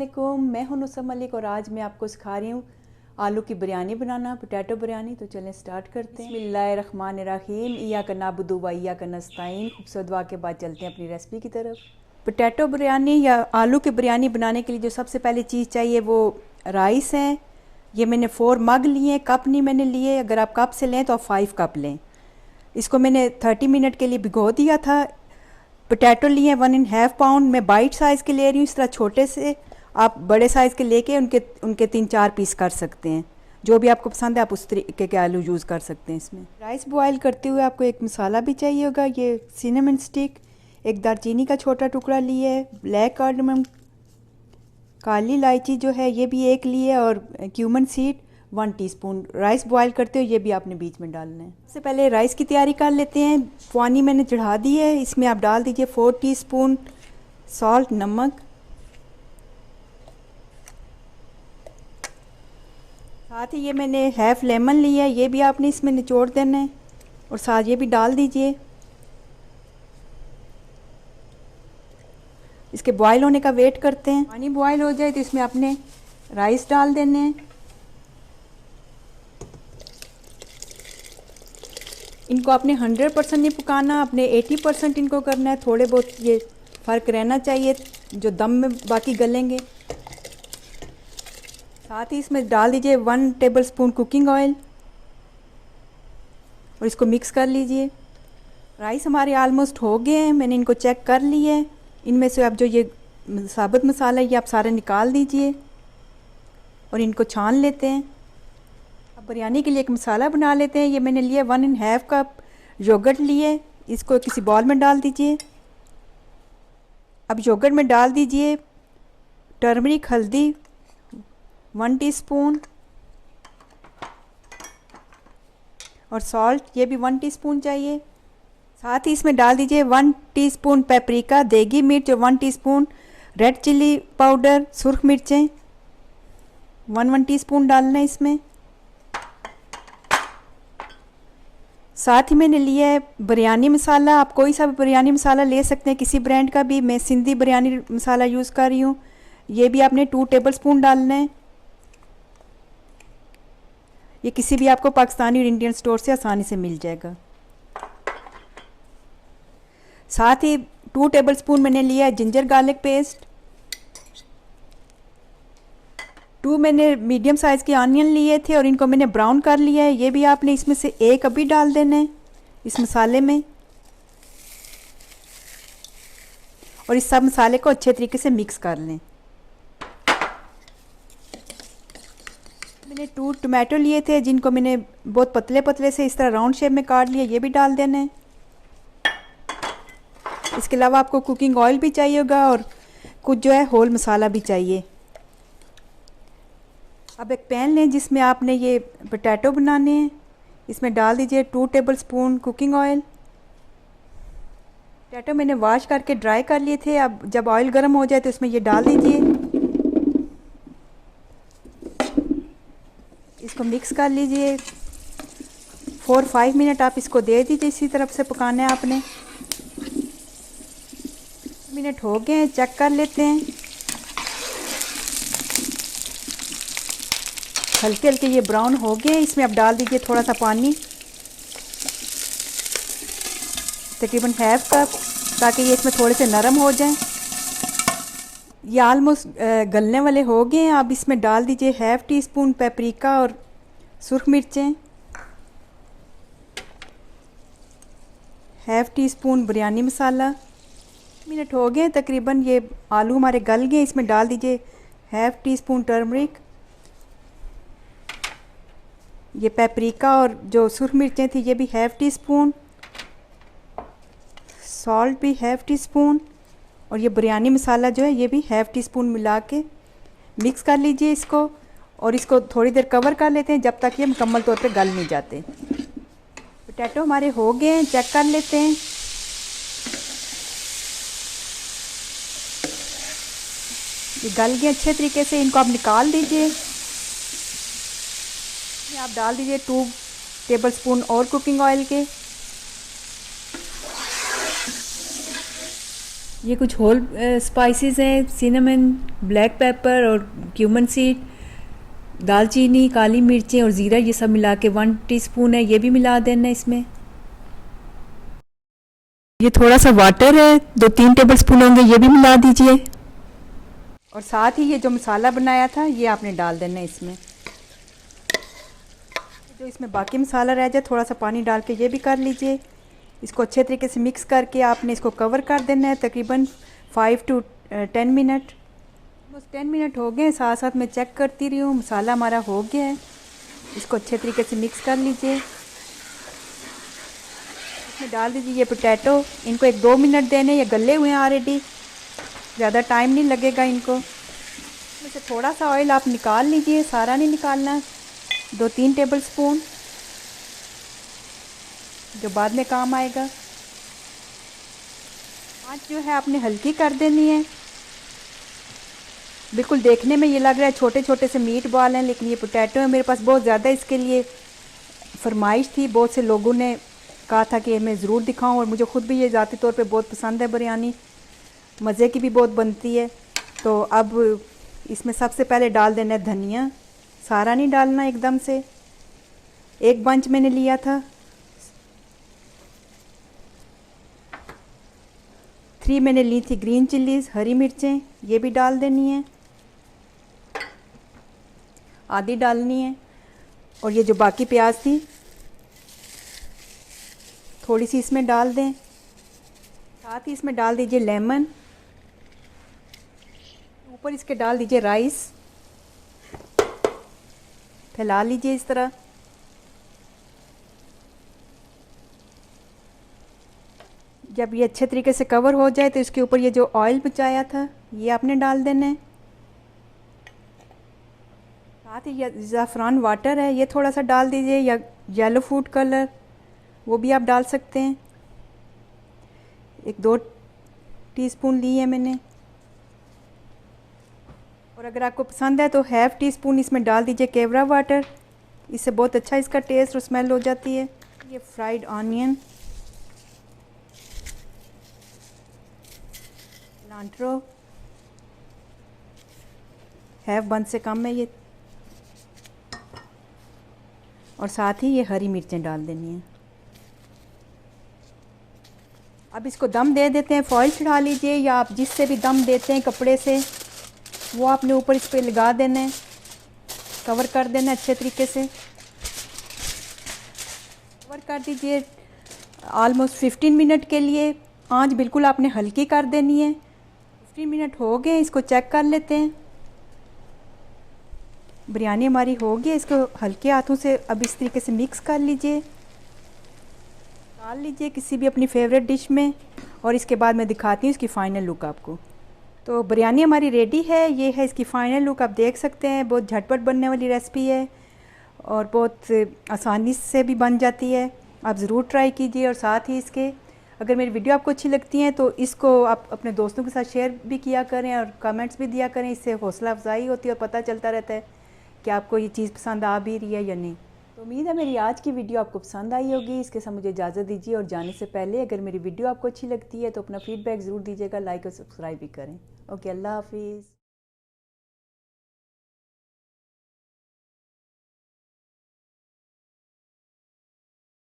अस्सलामुअलैकुम, मैं हूं नुसरत मलिक और आज मैं आपको सिखा रही हूँ आलू की बिरयानी बनाना, पोटैटो बिरयानी। तो चलें स्टार्ट करते हैं। बिस्मिल्लाहिर्रहमानिर्रहीम, इय्याका नअबुदु व इय्याका नस्तईन। खूबसूरत दुआ के बाद चलते हैं अपनी रेसिपी की तरफ। पोटैटो बिरयानी या आलू की बिरयानी बनाने के लिए जो सबसे पहले चीज़ चाहिए वो राइस है। ये मैंने 4 मग लिए, कप नहीं मैंने लिए। अगर आप कप से लें तो आप 5 कप लें। इसको मैंने 30 मिनट के लिए भिगो दिया था। पोटैटो लिए 1.5 पाउंड, मैं बाइट साइज़ के ले रही हूँ। इस तरह छोटे से आप बड़े साइज़ के लेके उनके 3-4 पीस कर सकते हैं। जो भी आपको पसंद है आप उस तरीके के आलू यूज़ कर सकते हैं इसमें। राइस बॉयल करते हुए आपको एक मसाला भी चाहिए होगा। ये सिनेमन स्टिक, एक दालचीनी का छोटा टुकड़ा लिए है, ब्लैक कार्डमम, काली इलायची जो है ये भी एक लिए, और cumin seed 1 teaspoon. Rice boil करते हुए ये भी आपने बीच में डालना है। सबसे पहले राइस की तैयारी कर लेते हैं। पानी मैंने चढ़ा दी है, इसमें आप डाल दीजिए 4 टीस्पून सॉल्ट, नमक। साथ ही ये मैंने हाफ लेमन लिया है, ये भी आपने इसमें निचोड़ देना है और साथ ये भी डाल दीजिए। इसके बॉयल होने का वेट करते हैं। पानी बॉयल हो जाए तो इसमें आपने राइस डाल देने हैं। इनको आपने 100% नहीं पकाना, आपने 80% इनको करना है। थोड़े बहुत ये फ़र्क रहना चाहिए जो दम में बाकी गलेंगे। साथ ही इसमें डाल दीजिए 1 टेबलस्पून कुकिंग ऑयल और इसको मिक्स कर लीजिए। राइस हमारे ऑलमोस्ट हो गए हैं, मैंने इनको चेक कर लिया है। इनमें से अब जो ये साबुत मसाला ये आप सारे निकाल दीजिए और इनको छान लेते हैं। अब बिरयानी के लिए एक मसाला बना लेते हैं। ये मैंने लिया 1.5 कप योगर्ट लिए, इसको किसी बॉल में डाल दीजिए। अब योगर्ट में डाल दीजिए टर्मरिक हल्दी 1 टीस्पून और सॉल्ट ये भी 1 टीस्पून चाहिए। साथ ही इसमें डाल दीजिए 1 टीस्पून पेपरिका देगी मिर्च और 1 टीस्पून रेड चिली पाउडर सुर्ख मिर्चें 1 टीस्पून डालना है इसमें। साथ ही मैंने लिया है बिरयानी मसाला। आप कोई सा भी बिरयानी मसाला ले सकते हैं, किसी ब्रांड का भी। मैं सिंधी बिरयानी मसाला यूज़ कर रही हूँ। ये भी आपने 2 टेबलस्पून डालना है। ये किसी भी आपको पाकिस्तानी और इंडियन स्टोर से आसानी से मिल जाएगा। साथ ही 2 टेबलस्पून मैंने लिया है जिंजर गार्लिक पेस्ट। 2 मैंने मीडियम साइज़ के ऑनियन लिए थे और इनको मैंने ब्राउन कर लिया है। ये भी आपने इसमें से एक अभी डाल देना है इस मसाले में और इस सब मसाले को अच्छे तरीके से मिक्स कर लें। मैंने 2 टमाटो लिए थे जिनको मैंने बहुत पतले पतले से इस तरह राउंड शेप में काट लिया, ये भी डाल देना है। इसके अलावा आपको कुकिंग ऑयल भी चाहिए होगा और कुछ जो है होल मसाला भी चाहिए। अब एक पैन लें जिसमें आपने ये पोटैटो बनाने हैं। इसमें डाल दीजिए 2 टेबलस्पून कुकिंग ऑयल। पोटैटो मैंने वॉश करके ड्राई कर लिए थे। अब जब ऑयल गर्म हो जाए तो इसमें ये डाल दीजिए। इसको मिक्स कर लीजिए। 4-5 मिनट आप इसको दे दीजिए, इसी तरफ से पकाना है आपने। मिनट हो गए हैं, चेक कर लेते हैं। हल्के हल्के ये ब्राउन हो गए। इसमें आप डाल दीजिए थोड़ा सा पानी, तकरीबन 1/2 कप, ताकि ये इसमें थोड़े से नरम हो जाएं। ये ऑलमोस्ट गलने वाले हो गए हैं। अब इसमें डाल दीजिए 1/2 टीस्पून पेपरिका और सुर्ख मिर्चें, 1/2 टीस्पून बिरयानी मसाला। मिनट हो गए तकरीबन, ये आलू हमारे गल गए। इसमें डाल दीजिए 1/2 टीस्पून टर्मरिक, ये पेपरिका और जो सुर्ख मिर्चें थी ये भी 1/2 टीस्पून, सॉल्ट भी 1/2 टीस्पून और ये बिरयानी मसाला जो है ये भी 1/2 टीस्पून मिला के मिक्स कर लीजिए इसको। और इसको थोड़ी देर कवर कर लेते हैं जब तक ये मुकम्मल तौर पे गल नहीं जाते। पोटैटो हमारे हो गए हैं, चेक कर लेते हैं। ये गल गए अच्छे तरीके से, इनको आप निकाल दीजिए। आप डाल दीजिए 2 टेबलस्पून और कुकिंग ऑयल के। ये कुछ होल स्पाइसेस हैं, सिनेमन, ब्लैक पेपर और क्यूमन सीड, दालचीनी, काली मिर्चें और ज़ीरा, ये सब मिला के 1 टीस्पून है, ये भी मिला देना इसमें। ये थोड़ा सा वाटर है, 2-3 टेबल स्पून होंगे, ये भी मिला दीजिए। और साथ ही ये जो मसाला बनाया था ये आपने डाल देना है इसमें। जो इसमें बाकी मसाला रह जाए थोड़ा सा पानी डाल के ये भी कर लीजिए। इसको अच्छे तरीके से मिक्स करके आपने इसको कवर कर देना है तकरीबन 5 to 10 मिनट। बस 10 मिनट हो गए, साथ साथ मैं चेक करती रही हूँ, मसाला हमारा हो गया है। इसको अच्छे तरीके से मिक्स कर लीजिए। इसमें डाल दीजिए ये पोटैटो, इनको 1-2 मिनट देने, ये गले हुए हैं ऑलरेडी, ज़्यादा टाइम नहीं लगेगा इनको। इसमें से थोड़ा सा ऑयल आप निकाल लीजिए, सारा नहीं निकालना, 2-3 टेबल स्पून, जो बाद में काम आएगा। आँच जो है आपने हल्की कर देनी है। बिल्कुल देखने में ये लग रहा है छोटे छोटे से मीट बॉल हैं, लेकिन ये पोटैटो है। मेरे पास बहुत ज़्यादा इसके लिए फरमाइश थी, बहुत से लोगों ने कहा था कि मैं ज़रूर दिखाऊं, और मुझे ख़ुद भी ये ज़ाती तौर पे बहुत पसंद है बिरयानी, मज़े की भी बहुत बनती है। तो अब इसमें सबसे पहले डाल देना है धनिया, सारा नहीं डालना एकदम से, 1 बंच मैंने लिया था। 3 मैंने ली थी ग्रीन चिल्लीज़, हरी मिर्चें, ये भी डाल देनी है, आधी डालनी है। और ये जो बाकी प्याज थी थोड़ी सी इसमें डाल दें। साथ ही इसमें डाल दीजिए लेमन, ऊपर इसके डाल दीजिए राइस, फैला लीजिए इस तरह। जब ये अच्छे तरीके से कवर हो जाए तो इसके ऊपर ये जो ऑयल बचाया था ये आपने डाल देना है। साथ ही ये ज़ाफ़रान वाटर है, ये थोड़ा सा डाल दीजिए, या येलो फूड कलर वो भी आप डाल सकते हैं, 1-2 टीस्पून ली है मैंने। और अगर आपको पसंद है तो ½ टीस्पून इसमें डाल दीजिए केवड़ा वाटर, इससे बहुत अच्छा इसका टेस्ट और स्मेल हो जाती है। ये फ्राइड ऑनियन, लांट्रो, ½ बंच से कम है ये, और साथ ही ये हरी मिर्चें डाल देनी है। अब इसको दम दे देते हैं। फॉइल चढ़ा लीजिए, या आप जिससे भी दम देते हैं कपड़े से, वो आपने ऊपर इस पर लगा देना है, कवर कर देना है अच्छे तरीके से। कवर कर दीजिए ऑलमोस्ट 15 मिनट के लिए। आंच बिल्कुल आपने हल्की कर देनी है। 15 मिनट हो गए, इसको चेक कर लेते हैं। बिरयानी हमारी हो गई, इसको हल्के हाथों से अब इस तरीके से मिक्स कर लीजिए, डाल लीजिए किसी भी अपनी फेवरेट डिश में, और इसके बाद मैं दिखाती हूँ इसकी फ़ाइनल लुक आपको। तो बिरयानी हमारी रेडी है, ये है इसकी फ़ाइनल लुक, आप देख सकते हैं। बहुत झटपट बनने वाली रेसिपी है और बहुत आसानी से भी बन जाती है। आप ज़रूर ट्राई कीजिए। और साथ ही इसके अगर मेरी वीडियो आपको अच्छी लगती है तो इसको आप अपने दोस्तों के साथ शेयर भी किया करें और कमेंट्स भी दिया करें। इससे हौसला अफजाई होती है और पता चलता रहता है कि आपको ये चीज़ पसंद आ भी रही है या नहीं। तो उम्मीद है मेरी आज की वीडियो आपको पसंद आई होगी। इसके साथ मुझे इजाज़त दीजिए, और जाने से पहले अगर मेरी वीडियो आपको अच्छी लगती है तो अपना फ़ीडबैक ज़रूर दीजिएगा, लाइक और सब्सक्राइब भी करें। ओके, अल्लाह हाफिज़।